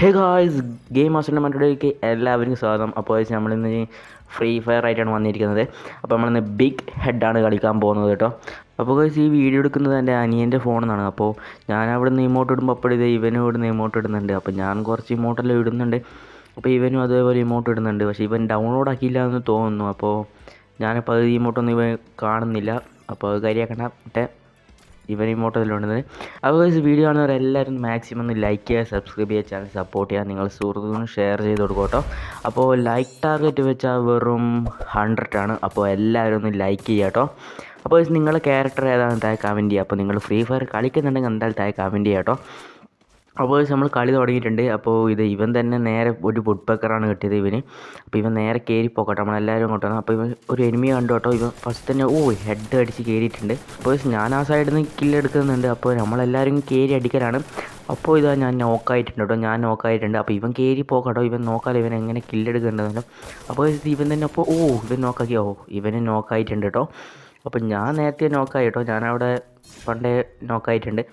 Hey guys, game മാസ്റ്ററിൻ്റെ മറ്റൊരിലേക്ക് എല്ലാവർക്കും സ്വാഗതം. അപ്പോൾ നമ്മളിന്ന് ഫ്രീ ഫയർ ആയിട്ടാണ് വന്നിരിക്കുന്നത്. അപ്പോൾ നമ്മളിന്ന് ബിഗ് ഹെഡാണ് കളിക്കാൻ പോകുന്നത് കേട്ടോ. അപ്പോൾ ഗായ്സ്, ഈ വീഡിയോ എടുക്കുന്നത് എൻ്റെ അനിയൻ്റെ ഫോണിൽ നിന്നാണ്. അപ്പോൾ ഞാൻ അവിടെ നിന്ന് ഇമോട്ട് ഇടുമ്പോൾ അപ്പോഴേ ഇവനും ഇവിടെ നിന്ന് ഇമോട്ട് ഇടുന്നുണ്ട്. അപ്പോൾ ഞാൻ കുറച്ച് ഇമോട്ടെല്ലാം ഇടുന്നുണ്ട്. അപ്പോൾ ഇവനും അതേപോലെ ഇമോട്ട് ഇടുന്നുണ്ട്. പക്ഷേ ഇവൻ ഡൗൺലോഡ് ആക്കിയില്ല എന്ന് തോന്നുന്നു. അപ്പോൾ ഞാനിപ്പോൾ അത് ഇമോട്ടൊന്നും ഇവൻ കാണുന്നില്ല. അപ്പോൾ അത് കാര്യമാക്കണ്ട. മറ്റേ ഇവൻ ഇമോട്ടതിലുള്ളത്. അപ്പോൾ വീഡിയോ കാണുന്നവരെല്ലാവരും മാക്സിമം ഒന്ന് ലൈക്ക് ചെയ്യുക, സബ്സ്ക്രൈബ് ചെയ്യുക, ചാനൽ സപ്പോർട്ട് ചെയ്യുക, നിങ്ങൾ സുഹൃത്തുക്കളും ഷെയർ ചെയ്ത് കൊടുക്കും കേട്ടോ. അപ്പോൾ ലൈക്ക് ടാർഗറ്റ് വെച്ചാൽ വെറും 100 ആണ്. അപ്പോൾ എല്ലാവരും ഒന്ന് ലൈക്ക് ചെയ്യുക കേട്ടോ. അപ്പോൾ നിങ്ങളുടെ ക്യാരക്ടർ ഏതാണെന്ന് താഴെ കമൻറ്റ് ചെയ്യുക. അപ്പോൾ നിങ്ങൾ ഫ്രീ ഫയർ കളിക്കുന്നുണ്ടെങ്കിൽ എന്തായാലും താഴെ കമൻറ്റ് ചെയ്യുക കേട്ടോ. അപ്പോൾ നമ്മൾ കളി തുടങ്ങിയിട്ടുണ്ട്. അപ്പോൾ ഇവൻ തന്നെ നേരെ ഒരു വുഡ് പെക്കറാണ് കിട്ടിയത് ഇവന്. അപ്പോൾ ഇവൻ നേരെ കയറി പോക്കട്ടെ, നമ്മളെല്ലാവരും കൊണ്ടുവന്നു. അപ്പോൾ ഇവൻ ഒരു എനിമി കണ്ടു കേട്ടോ. ഇവൻ ഫസ്റ്റ് തന്നെ ഹെഡ് അടിച്ച് കയറിയിട്ടുണ്ട്. അപ്പോൾ ഞാൻ ആ സൈഡിൽ നിന്ന് കില്ലെടുക്കുന്നുണ്ട്. അപ്പോൾ നമ്മളെല്ലാവരും കയറി അടിക്കലാണ്. അപ്പോൾ ഞാൻ നോക്കായിട്ടുണ്ട് കേട്ടോ, ഞാൻ നോക്കായിട്ടുണ്ട്. അപ്പോൾ ഇവൻ കയറി പോക്കട്ടോ, ഇവൻ നോക്കാതെ ഇവൻ എങ്ങനെ കില്ലെടുക്കുന്നുണ്ടല്ലോ. അപ്പോൾ ഇവൻ തന്നെ അപ്പോൾ ഇവൻ നോക്കാക്കി ഇവന് നോക്കായിട്ടുണ്ട് കേട്ടോ. അപ്പോൾ ഞാൻ നേരത്തെ നോക്കായി കേട്ടോ, ഞാനവിടെ പണ്ടേ നോക്കായിട്ടുണ്ട്.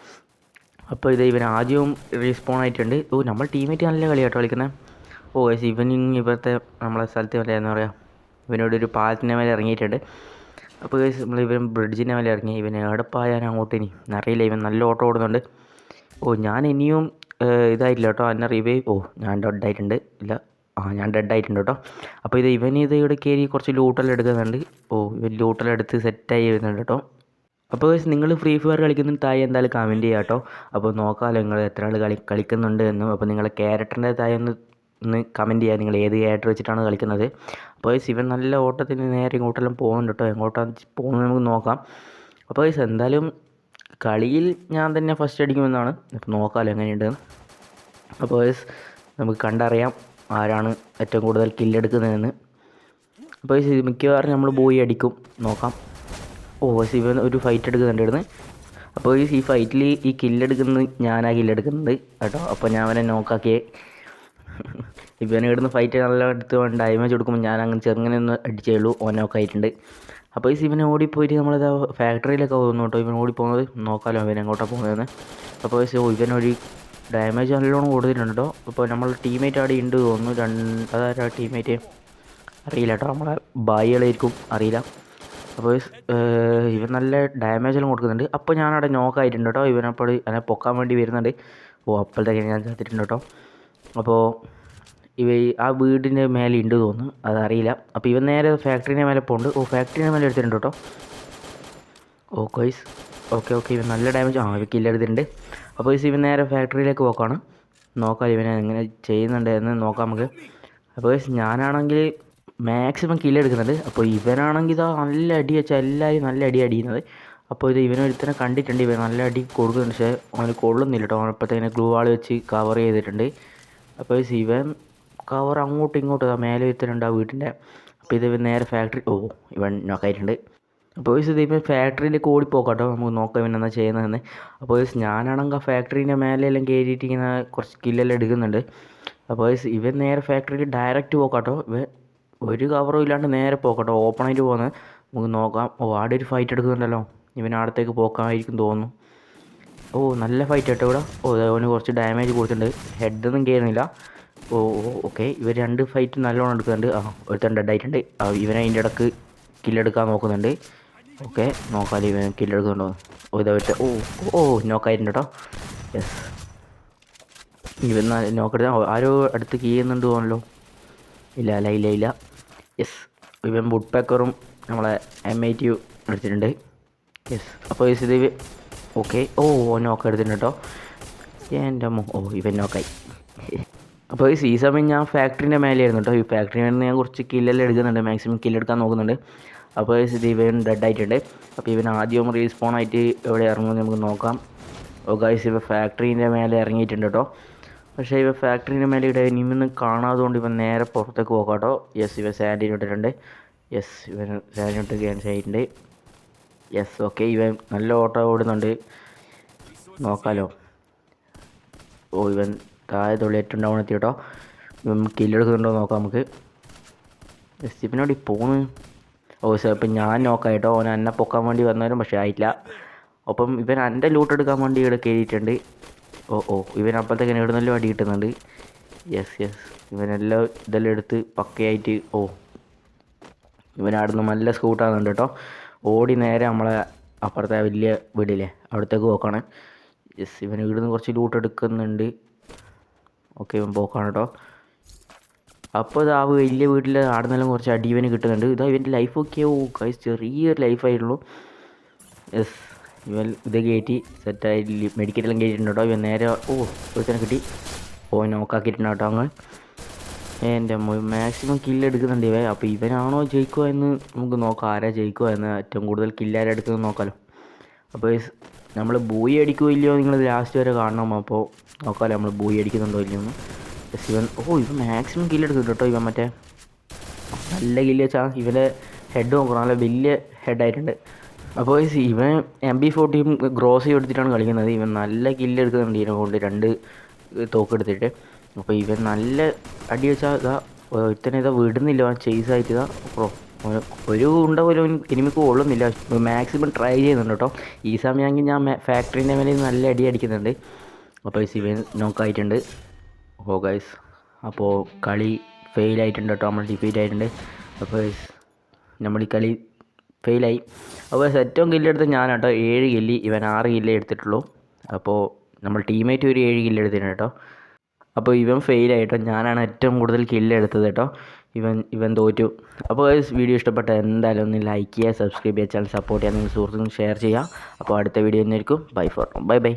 അപ്പോൾ ഇവൻ ആദ്യവും റീസ്പോൺ ആയിട്ടുണ്ട്. നമ്മൾ ടീമേറ്റ് നല്ല കളി കേട്ടോ കളിക്കുന്നത്. ഇവിടുത്തെ നമ്മളെ സ്ഥലത്ത് വല്ല എന്താ പറയുക, ഇവനോട് ഒരു പാലത്തിൻ്റെ മേലെ ഇറങ്ങിയിട്ടുണ്ട്. അപ്പോൾ ഇവൻ ബ്രിഡ്ജിൻ്റെ മേലെ ഇറങ്ങി. ഇവൻ എടപ്പായാൻ അങ്ങോട്ട് ഇനി അറിയില്ല. ഇവൻ നല്ല ഓട്ടം ഓടുന്നുണ്ട്. ഞാൻ ഇനിയും ഇതായിട്ടില്ല കേട്ടോ. എന്നെ റിവൈവ് ഞാൻ ഡെഡായിട്ടുണ്ട്. ഇല്ല, ഞാൻ ഡെഡായിട്ടുണ്ട് കേട്ടോ. അപ്പോൾ ഇവൻ ഇവിടെ കയറി കുറച്ച് ലൂട്ടെല്ലാം എടുക്കുന്നുണ്ട്. ഇവൻ ലൂട്ടെല്ലാം എടുത്ത് സെറ്റായി വരുന്നുണ്ട് കേട്ടോ. അപ്പോൾ നിങ്ങൾ ഫ്രീ ഫയർ കളിക്കുന്ന താഴെ എന്തായാലും കമൻറ്റ് ചെയ്യുക കേട്ടോ. അപ്പോൾ നോക്കാമല്ലോ നിങ്ങൾ എത്ര ആൾ കളിക്കുന്നുണ്ട് എന്നും. അപ്പോൾ നിങ്ങളുടെ ക്യാരക്ടറിൻ്റെ താഴെ ഒന്ന് കമൻറ്റ് ചെയ്യുക, നിങ്ങൾ ഏത് ക്യാരക്ടർ വെച്ചിട്ടാണ് കളിക്കുന്നത്. അപ്പോൾ ഇവൻ നല്ല ഓട്ടത്തിന് നേരെ ഇങ്ങോട്ടെല്ലാം പോകുന്നുണ്ട് കേട്ടോ. എങ്ങോട്ടാണ് പോകുന്നത് നമുക്ക് നോക്കാം. അപ്പോൾ എന്തായാലും കളിയിൽ ഞാൻ തന്നെ ഫസ്റ്റ് അടിക്കുമെന്നാണ്. അപ്പോൾ നോക്കാമല്ലോ എങ്ങനെയുണ്ട്. അപ്പോൾ നമുക്ക് കണ്ടറിയാം ആരാണ് ഏറ്റവും കൂടുതൽ കില്ലെടുക്കുന്നതെന്ന്. അപ്പോൾ മിക്കവാറും നമ്മൾ പോയി അടിക്കും, നോക്കാം. ഇവൻ ഒരു ഫൈറ്റ് എടുക്കുന്നുണ്ടായിരുന്നു. അപ്പോൾ ഈ ഫൈറ്റിൽ ഈ കില്ലെടുക്കുന്നത് ഞാനാ കില്ലെടുക്കുന്നത് കേട്ടോ. അപ്പോൾ ഞാൻ അവനെ നോക്കാക്കിയേ. ഇവനെ ഇവിടുന്ന് ഫൈറ്റ് നല്ല എടുത്ത് ഡാമേജ് കൊടുക്കുമ്പോൾ ഞാൻ അങ്ങനെ ചെറുങ്ങനെ ഒന്ന് അടിച്ചേ ഉള്ളൂ. നോക്കായിട്ടുണ്ട്. അപ്പോൾ ഇവനെ ഓടിപ്പോയിട്ട് നമ്മളിത് ഫാക്ടറിയിലൊക്കെ പോകുന്നു കേട്ടോ. ഇവൻ ഓടിപ്പോകുന്നത് നോക്കാമല്ലോ ഇവൻ എങ്ങോട്ടാണ് പോകുന്നതെന്ന്. അപ്പോൾ ഇവനൊരു ഡാമേജ് നല്ലോണം കൊടുത്തിട്ടുണ്ട് കേട്ടോ. അപ്പോൾ നമ്മൾ ടീമേറ്റ് അവിടെ ഉണ്ട് തോന്നുന്നു. അതാരാ ടീമേറ്റ് അറിയില്ല കേട്ടോ. നമ്മളെ ബായികളായിരിക്കും, അറിയില്ല. അപ്പോൾ ഇവൻ നല്ല ഡാമേജെല്ലാം കൊടുക്കുന്നുണ്ട്. അപ്പോൾ ഞാനവിടെ നോക്കായിട്ടുണ്ട് കേട്ടോ. ഇവനപ്പോൾ എന്നെ പൊക്കാൻ വേണ്ടി വരുന്നുണ്ട്. അപ്പോഴത്തേക്ക് ഞാൻ ചത്തിട്ടുണ്ട് കേട്ടോ. അപ്പോൾ ആ വീടിൻ്റെ മേലെ ഉണ്ട് തോന്നുന്നു, അതറിയില്ല. അപ്പോൾ ഇവൻ നേരെ ഫാക്ടറിൻ്റെ മേലെ പോകുന്നുണ്ട്. ഫാക്ടറിൻ്റെ മേലെ എടുത്തിട്ടുണ്ട് കേട്ടോ. ഗൈസ്, ഓക്കെ ഇവൻ നല്ല ഡാമേജ് ഇവൻ കില്ലെടുത്തിട്ടുണ്ട്. അപ്പോൾ ഇവൻ നേരെ ഫാക്ടറിയിലേക്ക് പോക്കാണ്. നോക്കാം ഇവനെ എങ്ങനെ ചെയ്യുന്നുണ്ട് എന്ന് നോക്കാം നമുക്ക്. അപ്പോൾ ഞാനാണെങ്കിൽ മാക്സിമം കില്ലെടുക്കുന്നുണ്ട്. അപ്പോൾ ഇവനാണെങ്കിൽ നല്ല അടി വെച്ചാൽ എല്ലാവരും നല്ല അടി അടിയുന്നത്. അപ്പോൾ ഇവനൊരുത്തനെ കണ്ടിട്ടുണ്ട്. ഇവൻ നല്ല അടി കൊടുക്കുന്നുണ്ട്, പക്ഷേ അവന് കൊള്ളുന്നില്ല കേട്ടോ. അവനപ്പോഴത്തേനെ ഗ്ലൂ വാൾ വെച്ച് കവർ ചെയ്തിട്ടുണ്ട്. അപ്പോൾ ഇവൻ കവർ അങ്ങോട്ടും ഇങ്ങോട്ടും മേലെ ഒരുത്തനുണ്ട് ആ വീട്ടിൻ്റെ. അപ്പോൾ ഇവൻ നേരെ ഫാക്ടറി ഇവൻ നോക്കായിട്ടുണ്ട്. അപ്പോൾ ഇവൻ ഫാക്ടറിയിലേക്ക് ഓടിപ്പോക്കാട്ടോ, നമുക്ക് നോക്കാം ഇവൻ എന്താ ചെയ്യുന്നതെന്ന്. അപ്പോൾ ഞാനാണെങ്കിൽ ആ ഫാക്ടറീൻ്റെ മേലെല്ലാം കയറിയിട്ട് ഇങ്ങനെ കുറച്ച് കില്ലെല്ലാം എടുക്കുന്നുണ്ട്. അപ്പോൾ ഇവൻ നേരെ ഫാക്ടറിയിൽ ഡയറക്റ്റ് പോക്കാട്ടോ. ഇവൻ ഒരു കവറും ഇല്ലാണ്ട് നേരെ പോക്കട്ടോ, ഓപ്പണായിട്ട് പോകുന്നത് നമുക്ക് നോക്കാം. ആടെ ഒരു ഫൈറ്റ് എടുക്കുന്നുണ്ടല്ലോ. ഇവൻ അടുത്തേക്ക് പോക്കാമായിരിക്കും തോന്നുന്നു. നല്ല ഫൈറ്റ് കേട്ടോ ഇവിടെ. അവന് കുറച്ച് ഡാമേജ് കൊടുത്തിട്ടുണ്ട്. ഹെഡൊന്നും കയറുന്നില്ല. ഓക്കെ, ഇവർ 2 ഫൈറ്റ് നല്ലോണം എടുക്കുന്നുണ്ട്. ഒരുത്തൻ ഡെഡായിട്ടുണ്ട്. ഇവനെ അതിൻ്റെ ഇടക്ക് കില്ലെടുക്കാൻ നോക്കുന്നുണ്ട്. ഓക്കെ, നോക്കാം ഇവൻ കില്ലെടുക്കുന്നുണ്ടോ. ഇതായിട്ട് നോക്കായിട്ടുണ്ട് കേട്ടോ. യെസ്, ഇവൻ നോക്കെടുത്ത ആരോ അടുത്ത് ചെയ്യുന്നുണ്ട് തോന്നല്ലോ. ഇല്ല. യെസ്, ഇവൻ വുഡ് പേക്കറും നമ്മളെ M80 എടുത്തിട്ടുണ്ട്. യെസ്, അപ്പോൾ ഓക്കെ നോക്ക എടുത്തിട്ടുണ്ട് കേട്ടോ. എൻ്റെ അമ്മ ഇവൻ നോക്കായി. അപ്പോൾ ഈ സമയം ഞാൻ ഫാക്ടറിൻ്റെ മേലെയായിരുന്നു കേട്ടോ. ഈ ഫാക്ടറിയിൽ നിന്ന് ഞാൻ കുറച്ച് കില്ലെല്ലാം എടുക്കുന്നുണ്ട്, മാക്സിമം കില്ലെടുക്കാൻ നോക്കുന്നുണ്ട്. അപ്പോൾ ഇവൻ ഡെഡായിട്ടുണ്ട്. അപ്പോൾ ഇവൻ ആദ്യം റീസ്പോൺ ആയിട്ട് എവിടെ ഇറങ്ങുമെന്ന് നമുക്ക് നോക്കാം. ഗൈസ്, ഇവ ഫാക്ടറീൻ്റെ മേലെ ഇറങ്ങിയിട്ടുണ്ട് കേട്ടോ. പക്ഷേ ഇവ ഫാക്ടറിൻ്റെ മേലെ ഇവിടെ ഇനിമൊന്നും കാണാത്തതുകൊണ്ട് ഇവൻ നേരെ പുറത്തേക്ക് പോകാം കേട്ടോ. യെസ്, ഇവൻ സാൻഡിന് ഇട്ടിട്ടുണ്ട്. യെസ്, ഇവൻ സാൻഡിന് ഇട്ട് ക്യാൻസൽ ആയിട്ടുണ്ട്. യെസ്, ഓക്കെ, ഇവൻ നല്ല ഓട്ടം ഓടുന്നുണ്ട്, നോക്കാമല്ലോ. ഇവൻ താഴെ തൊള്ളിയിട്ടുണ്ടാവണം എത്തി കേട്ടോ. ഇവൻ കില്ലെടുക്കുന്നുണ്ടോ നോക്കാം നമുക്ക്. യെസ്, ഇവനോട് പോന്ന്. ഇപ്പം ഞാൻ നോക്കാം കേട്ടോ. ഓൻ എന്നെ പൊക്കാൻ വേണ്ടി വന്നാലും പക്ഷേ ആയില്ല. അപ്പം ഇവൻ എൻ്റെ ലൂട്ട് എടുക്കാൻ വേണ്ടി ഇവിടെ കയറിയിട്ടുണ്ട്. ഇവൻ അപ്പോഴത്തേക്ക് എവിടുന്നല്ലോ അടി കിട്ടുന്നുണ്ട്. യെസ് ഇവനെല്ലാം ഇതെല്ലാം എടുത്ത് പക്കയായിട്ട് ഇവനവിടുന്ന് നല്ല സ്കൂട്ടാകുന്നുണ്ട് കേട്ടോ. ഓടി നേരെ നമ്മളെ അപ്പുറത്തെ വലിയ വീടില്ലേ അവിടത്തേക്ക് പോക്കാണ്. യെസ് ഇവൻ ഇവിടുന്ന് കുറച്ച് ലൂട്ട് എടുക്കുന്നുണ്ട്. ഓക്കെ ഇവൻ പോക്കാണ് കേട്ടോ. അപ്പോൾ ഇത് ആ വലിയ വീട്ടിൽ ആടുന്നെല്ലാം കുറച്ച് അടി ഇവന് കിട്ടുന്നുണ്ട്. ഇതാ ഇവൻ്റെ ലൈഫൊക്കെ ഗൈസ് ചെറിയൊരു ലൈഫായിട്ടുള്ളൂ. യെസ് ഇവൻ ഇത് കയറ്റി സെറ്റായി മെഡിക്കറ്റെല്ലാം കയറ്റിയിട്ടുണ്ട് കേട്ടോ. ഇവൻ നേരെ ഒരുത്തനെ കിട്ടി. നോക്കാക്കിയിട്ടുണ്ട് കേട്ടോ അങ്ങ്. എൻ്റെ മാക്സിമം കില്ലെടുക്കുന്നുണ്ട് ഇവൻ. അപ്പോൾ ഇവനാണോ ജയിക്കുക എന്ന് നമുക്ക് നോക്കാം. ആരാ ജയിക്കുക എന്ന് ഏറ്റവും കൂടുതൽ കില്ലാരെ എടുക്കുന്നത് നോക്കാമല്ലോ. അപ്പോൾ നമ്മൾ ബൂയി അടിക്കുമോ ഇല്ലയോ നിങ്ങൾ ലാസ്റ്റ് വരെ കാണണം. അപ്പോൾ നോക്കാമല്ലോ നമ്മൾ ബൂയി അടിക്കുന്നുണ്ടോ ഇല്ലയോ എന്ന്. ഇവൻ ഇവൻ മാക്സിമം കില്ലെടുക്കുന്നുണ്ട് കേട്ടോ. ഇവൻ മറ്റേ നല്ല കില്ല് വെച്ചാൽ ഇവൻ്റെ ഹെഡ് നോക്കണം, നല്ല വലിയ ഹെഡായിട്ടുണ്ട്. അപ്പോൾ ഇവൻ MP40 ഗ്രോസ് എടുത്തിട്ടാണ് കളിക്കുന്നത്. ഇവൻ നല്ല കില്ലെടുക്കുന്നുണ്ട് ഇതിനെ കൊണ്ട് 2 തോക്കെടുത്തിട്ട്. അപ്പോൾ ഇവൻ നല്ല അടി വെച്ചാൽ ഇത്തന്നെ വിടുന്നില്ല. ചേസായിട്ട് ഒരു ഉണ്ട പോലും എനിമിക്ക് കൊള്ളുന്നില്ല. മാക്സിമം ട്രൈ ചെയ്യുന്നുണ്ട് കേട്ടോ. ഈ സമയമെങ്കിൽ ഞാൻ ഫാക്ടറിൻ്റെ മേലെ നല്ല അടി അടിക്കുന്നുണ്ട്. അപ്പോൾ ഇവൻ നോക്കായിട്ടുണ്ട്. ഗൈസ് അപ്പോൾ കളി ഫെയിലായിട്ടുണ്ട് കേട്ടോ. നമ്മൾ ഡിഫീറ്റ് ആയിട്ടുണ്ട്. അപ്പോൾ നമ്മൾ ഈ കളി ഫെയിലായി. അപ്പോൾ ഏറ്റവും കില്ലെടുത്ത് ഞാനാട്ടോ. 7 കില്ല്, ഇവൻ 6 കില്ലേ എടുത്തിട്ടുള്ളൂ. അപ്പോൾ നമ്മൾ ടീമേറ്റ് ഒരു 7 കില്ല് എടുത്തിട്ടുണ്ട് കേട്ടോ. അപ്പോൾ ഇവൻ ഫെയിലായിട്ടോ. ഞാനാണ് ഏറ്റവും കൂടുതൽ കില്ലെടുത്തത് കേട്ടോ. ഇവൻ തോറ്റു. അപ്പോൾ വീഡിയോ ഇഷ്ടപ്പെട്ട എന്തായാലും ഒന്ന് ലൈക്ക് ചെയ്യുക, സബ്സ്ക്രൈബ് ചെയ്യുക, ചാനൽ സപ്പോർട്ട് ചെയ്യുക, നിങ്ങൾ സുഹൃത്തുക്കളും ഷെയർ ചെയ്യുക. അപ്പോൾ അടുത്ത വീഡിയോ തന്നെയായിരിക്കും. ബൈ.